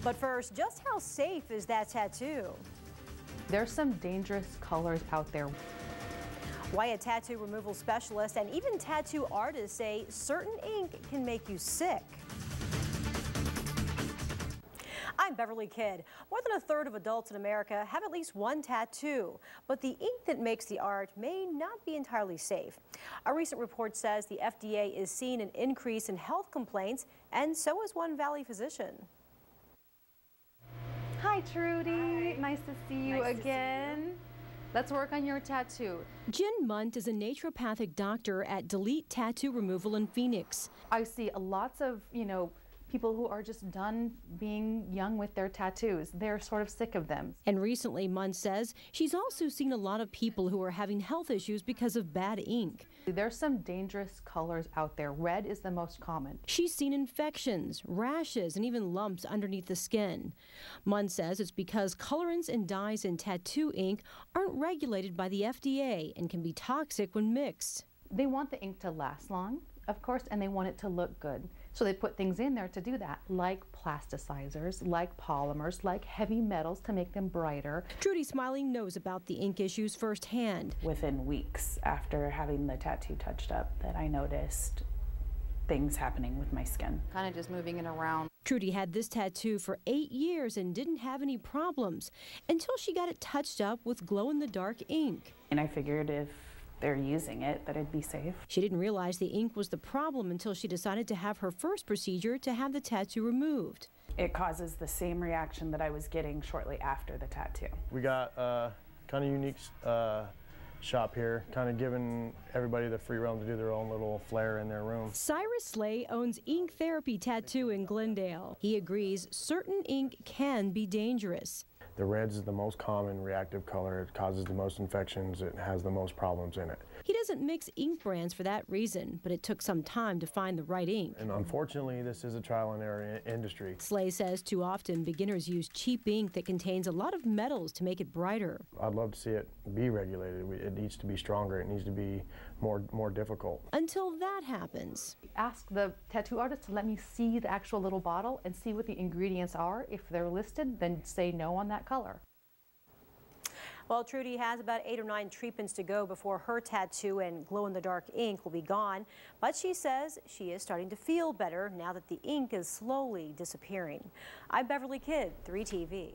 But first, just how safe is that tattoo? There's some dangerous colors out there. Why a tattoo removal specialist and even tattoo artists say certain ink can make you sick. I'm Beverly Kidd. More than a third of adults in America have at least one tattoo, but the ink that makes the art may not be entirely safe. A recent report says the FDA is seeing an increase in health complaints, and so is one Valley physician. Hi, Trudy. Nice to see you again. Let's work on your tattoo. JENN Mundt is a naturopathic doctor at Delete Tattoo Removal in Phoenix. I see lots of, people who are just done being young with their tattoos. They're sort of sick of them. And recently, Mundt says she's also seen a lot of people who are having health issues because of bad ink. There's some dangerous colors out there. Red is the most common. She's seen infections, rashes, and even lumps underneath the skin. Mundt says it's because colorants and dyes in tattoo ink aren't regulated by the FDA and can be toxic when mixed. They want the ink to last long, of course, and they want it to look good. So they put things in there to do that, like plasticizers, like polymers, like heavy metals to make them brighter. TRUDY SMILEY knows about the ink issues firsthand. Within weeks after having the tattoo touched up, that I noticed things happening with my skin. Kind of just moving it around. TRUDY had this tattoo for 8 years and didn't have any problems until she got it touched up with glow-in-the-dark ink. And I figured if they're using it, that it'd be safe. She didn't realize the ink was the problem until she decided to have her first procedure to have the tattoo removed. It causes the same reaction that I was getting shortly after the tattoo. We got a kind of unique shop here, kind of giving everybody the free realm to do their own little flair in their room. SIRRIS owns Ink Therapy Tattoo in Glendale. He agrees certain ink can be dangerous. The red is the most common reactive color. It causes the most infections. It has the most problems in it. He doesn't mix ink brands for that reason, but it took some time to find the right ink. And unfortunately, this is a trial and error industry. Slay says too often beginners use cheap ink that contains a lot of metals to make it brighter. I'd love to see it be regulated. It needs to be stronger. It needs to be more difficult. Until that happens. Ask the tattoo artist to let me see the actual little bottle and see what the ingredients are. If they're listed, then say no on that color. Well, TRUDY has about 8 or 9 treatments to go before her tattoo and glow-in-the-dark ink will be gone. But she says she is starting to feel better now that the ink is slowly disappearing. I'm Beverly Kidd, 3TV.